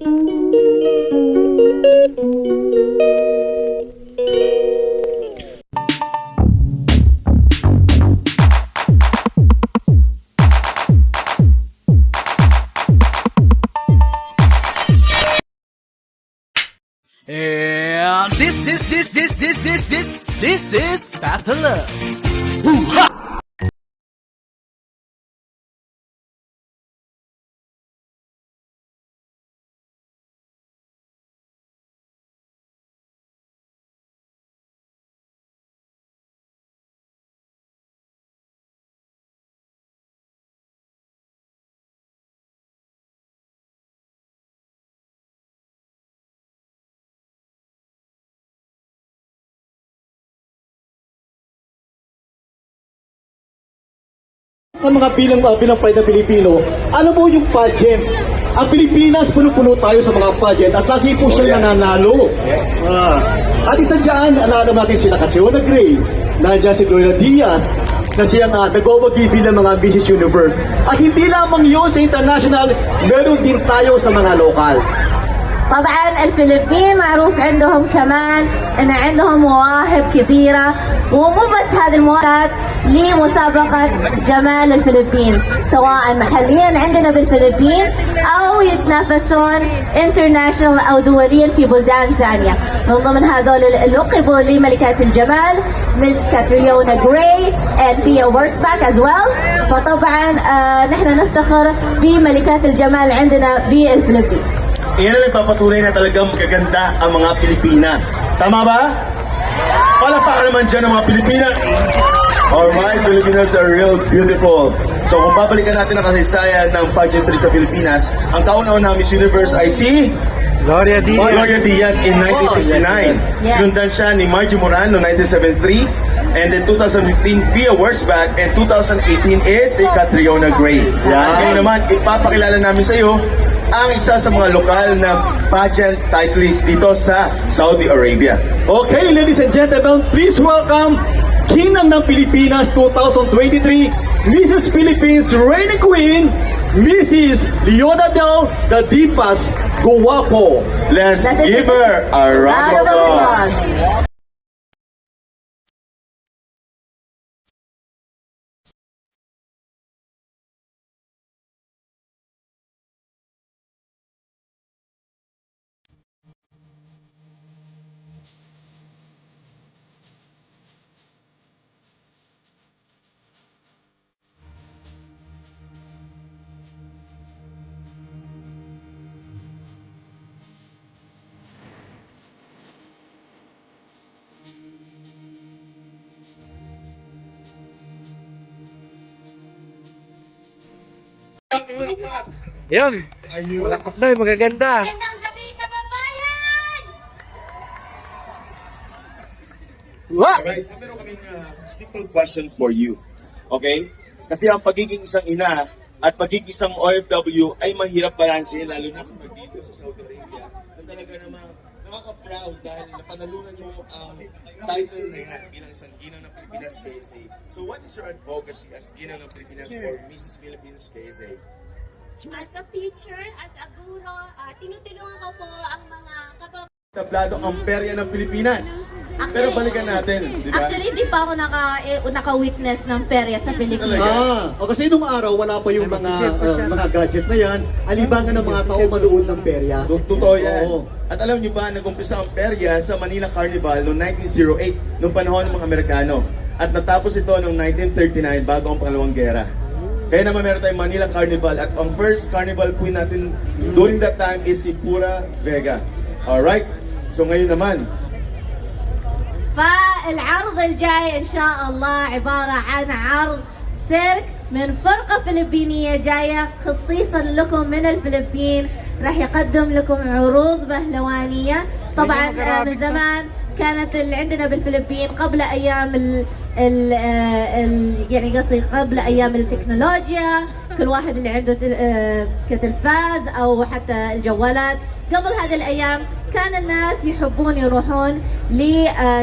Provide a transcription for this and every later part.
And this is Fabulous. Woo-ha! Sa mga bilang pwede na Pilipino, alam mo yung pageant. Ang Pilipinas, puno-puno tayo sa mga pageant at lagi po siya nananalo. Yes. At isa dyan, alam natin sila Catriona Gray, nandiyan si Gloria Diaz, na siyang nagwawagi bilang mga Mrs. Universe. At hindi lamang yun sa international, meron din tayo sa mga lokal. طبعا الفلبين معروف عندهم كمان ان عندهم مواهب كبيرة، ومو بس هذه المواهب لمسابقة جمال الفلبين، سواء محليا عندنا بالفلبين او يتنافسون انترناشونال او دوليا في بلدان ثانية. من ضمن هذول لقبوا لملكات الجمال مس كاتريونا جراي and Pia Wurtzbach as well. فطبعا نحن نفتخر بملكات الجمال عندنا بالفلبين. Iyan ang nagpapatunay na talagang magaganda ang mga Pilipina. Tama ba? Palakpakan naman dyan ang mga Pilipina. Alright, Filipinos are real beautiful. So kung babalikan natin ang kasaysayan ng pageantry sa Pilipinas, ang kauna-una Miss Universe ay si Gloria Diaz. Gloria Diaz in 1969. Yes. Sundan siya ni Margie Moran noong 1973. And then 2015, Pia Wurtzbach. And 2018 is si Catriona Gray. Ngayon naman, ipapakilala namin sa iyo ang isa sa mga lokal na pageant titleist dito sa Saudi Arabia. Okay, ladies and gentlemen, please welcome Ginang ng Pilipinas 2023, Mrs. Philippines Reigning Queen, Mrs. Leona Del Dipas Guwapo. Let's give her a round of applause. Yun. Noy, magaganda. Magandang gabi, kababayan! Alright, so meron kaming simple question for you. Okay? Kasi ang pagiging isang ina at pagiging isang OFW ay mahirap balansin, lalo na kung dito sa Saudi Arabia, na talaga namang nakaka-proud dahil napanalunan mo ang title na yan bilang isang Ginang ng Pilipinas KSA. So what is your advocacy as Ginang ng Pilipinas or Mrs. Philippines KSA? As a teacher, as a guro, tinutulungan ko po ang mga kababayan. Tablado ang perya ng Pilipinas. Pero balikan natin, di ba? Actually, hindi pa ako naka-witness ng perya sa Pilipinas. O kasi nung araw, wala pa yung mga gadget na yan. Alibangan ng mga tao manood ng perya. Totoo yan. Oo. At alam nyo ba, nag-umpisa ang perya sa Manila Carnival noong 1908, noong panahon ng mga Amerikano. At natapos ito noong 1939, bago ang Pangalawang Gera. Kaya naman meron tayong Manila Carnival. At ang first carnival queen natin during that time is si Pura Vega. Alright? So ngayon naman, فالعرض الجاي ان شاء الله عبارة عن عرض سيرك من فرقة فلبينية جاية خصيصا لكم من الفلبين. راح يقدم لكم عروض بهلوانية. طبعا من زمان كانت اللي عندنا بالفلبين قبل ايام يعني قصدي قبل ايام التكنولوجيا، كل واحد اللي عنده كتلفاز او حتى الجوالات. قبل هذه الايام كان الناس يحبون يروحون ل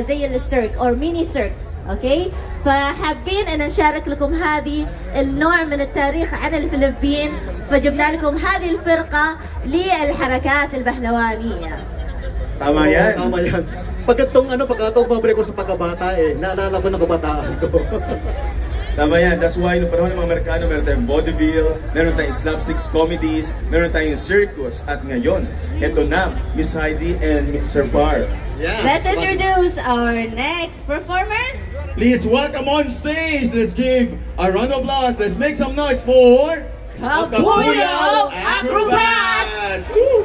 زي السيرك او ميني سيرك. اوكي فحابين ان نشارك لكم هذه النوع من التاريخ عن الفلبين فجبنا لكم هذه الفرقة للحركات البهلوانية. Tama yan. Tama yan. Pagkatong pabrik ko sa pagkabata naalala mo na kabataan ko. Tama yan. That's why noong panahon ng mga Amerikano, meron tayong vaudeville, meron tayong slapsticks comedies, meron tayong circus. At ngayon, eto na, Miss Heidi and Sir Par. Yes. Let's introduce our next performers. Please welcome on stage. Let's give a round of applause. Let's make some noise for Kapuyaw Acrobats! Woo!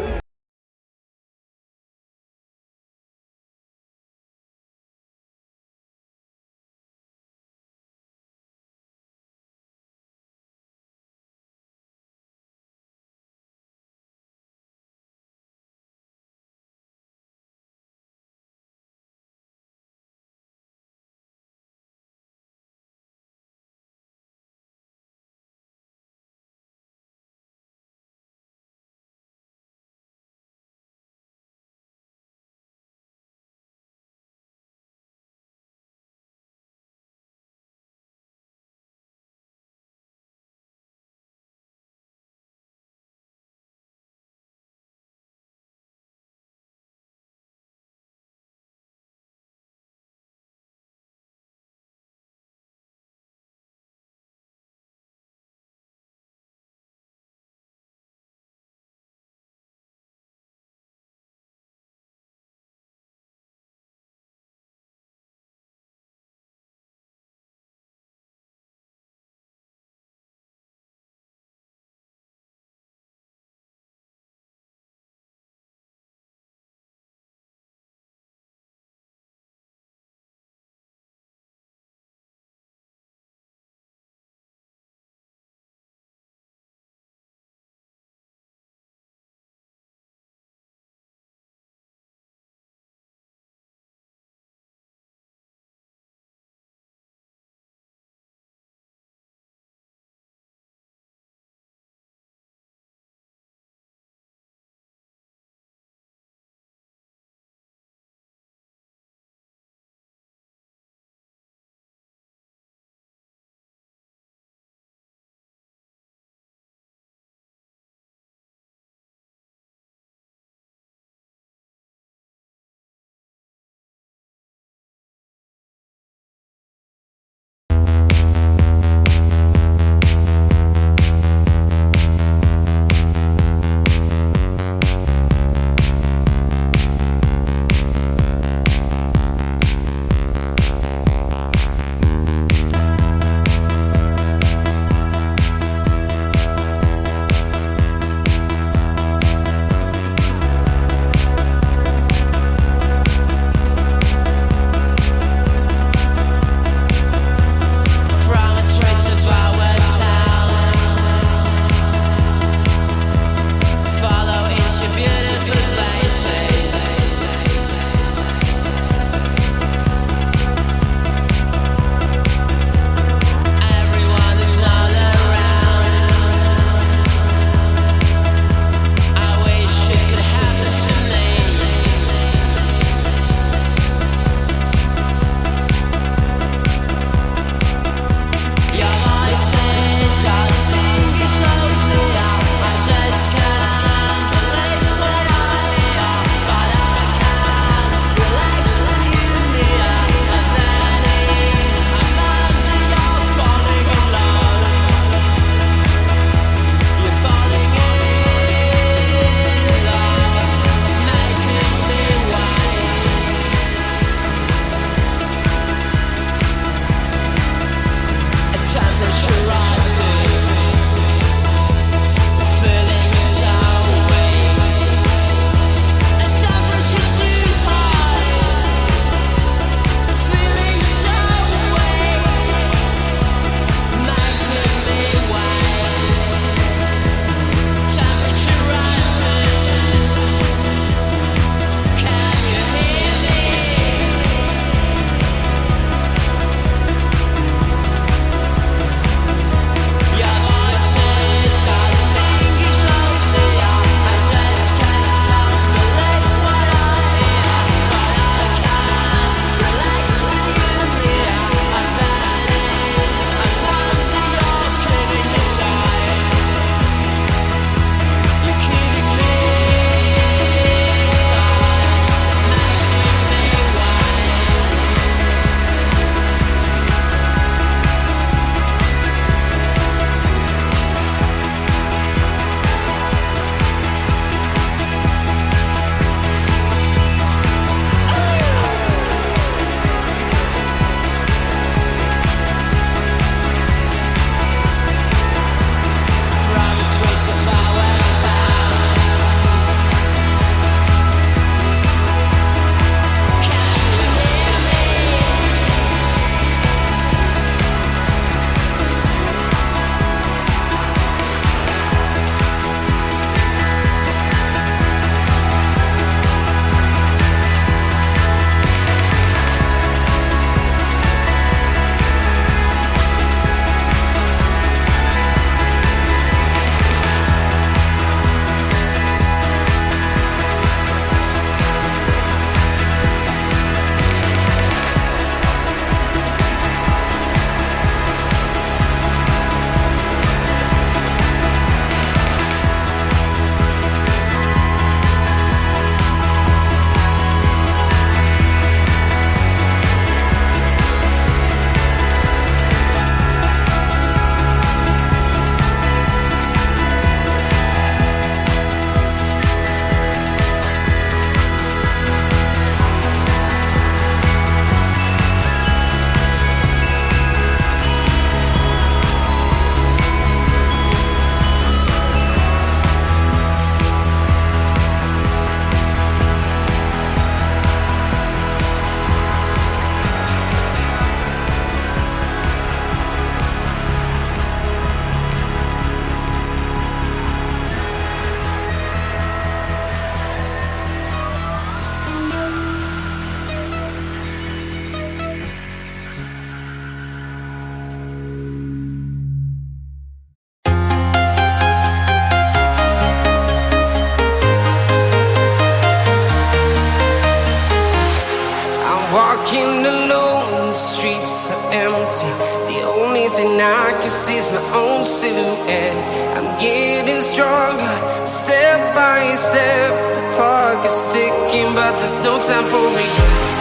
Walking alone, the streets are empty. The only thing I can see is my own silhouette. I'm getting stronger, step by step. The clock is ticking, but there's no time for regrets.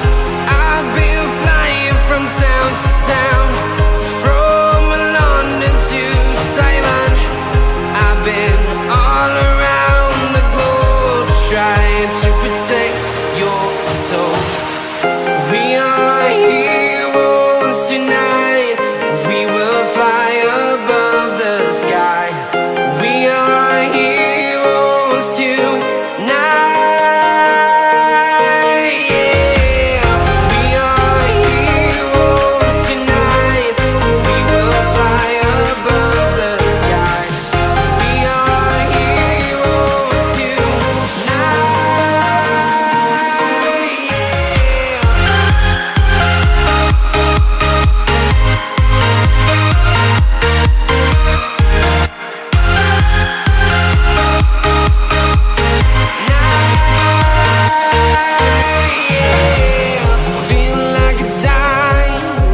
I've been flying from town to town, from London to Taiwan. I've been all around the globe, trying to protect your soul. We are heroes tonight. We will fly above the sky. We are heroes tonight. Yeah. We are heroes tonight. We will fly above the sky. We are heroes tonight. Feel like a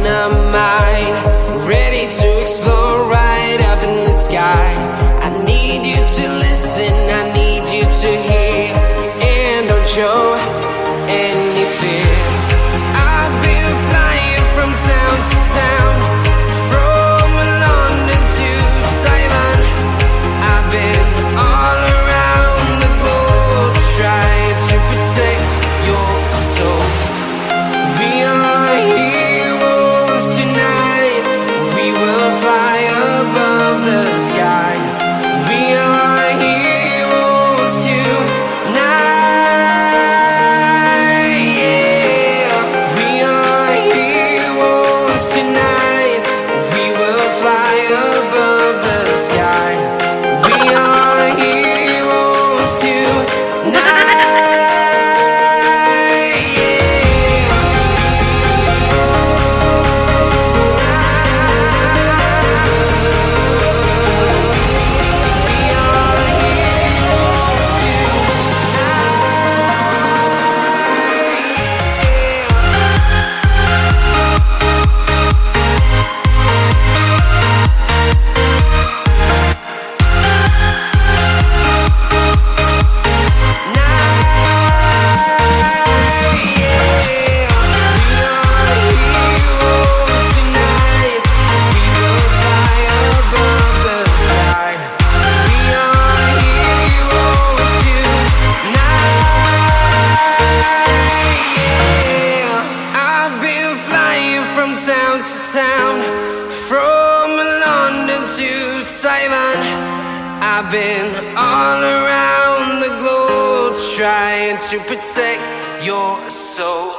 dynamite, ready to explode right up in the sky. I need you to listen, I need you to hear, and don't show any fear. I've been flying from town to town, from London to Taiwan. I've been all around the globe, trying to protect your soul. We are heroes tonight. We will fly above the sky. We are heroes tonight. Yeah. We are heroes tonight. We will fly above the sky. We are heroes tonight. Town to town, from London to Taiwan. I've been all around the globe, trying to protect your soul.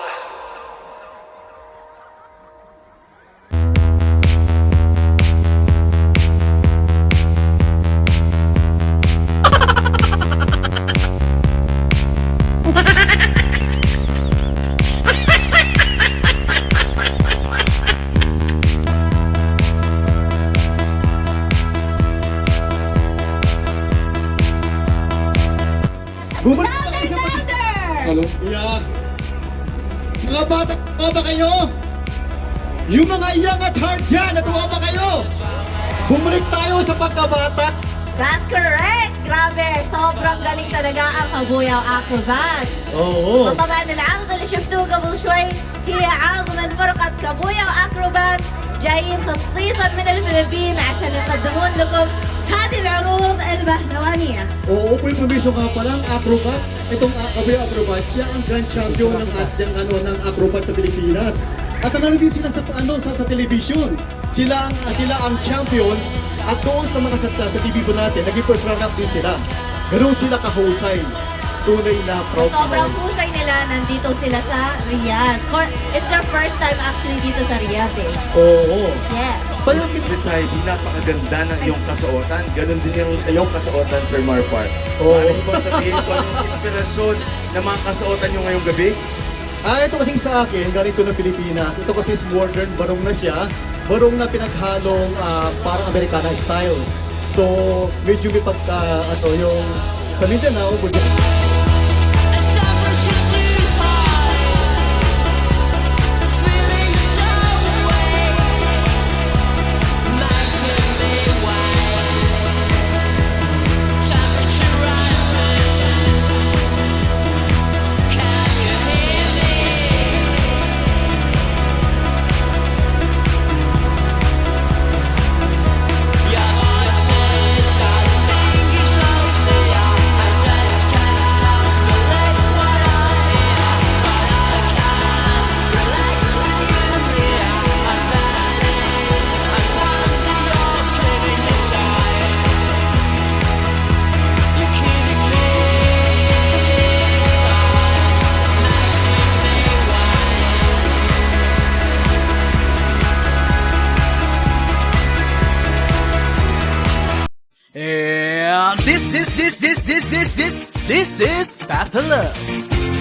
Bumalik na kayo sa Iyak. Mga bata, natuwa ba kayo? Yung mga young at heart dyan, natuwa ba kayo? Bumalik tayo sa pagkabata. That's correct! Grabe! Sobrang galing talaga ang Kabuyaw Acrobat! Oo. وطبعا العرض اللي شفتوه قبل شوي هي عرض من فرقة كابويا وأكروبات جايين خصيصا من الفلبين عشان يقدمون لكم هذه العروض البهلوانية. Oo, po information nga pala, ang acrobat, itong Kabuyaw Acrobat, siya ang grand champion ng ating ng acrobat sa Pilipinas. At nanalo din sila sa television. Sila ang champion at doon sa mga sa TV po natin, naging first runner-up din sila. Ganun sila kahusay. Tunay na proud. Sobrang husay nila, nandito sila sa Riyadh. It's their first time actually dito sa Riyadh eh. Oo. Yes. Miss Desai, napakaganda ng iyong kasuotan. Ganon din yung iyong kasuotan, Sir Marpar. Ano mo ba sabihin ko ang inspirasyon ng mga kasuotan nyo ngayong gabi? Ito kasing sa akin, galing ito ng Pilipinas. Ito kasi is modern, barong na siya. Barong na pinaghalong parang Americana style. So, medyo may pagka, yung sa Mindanao, Fabulous.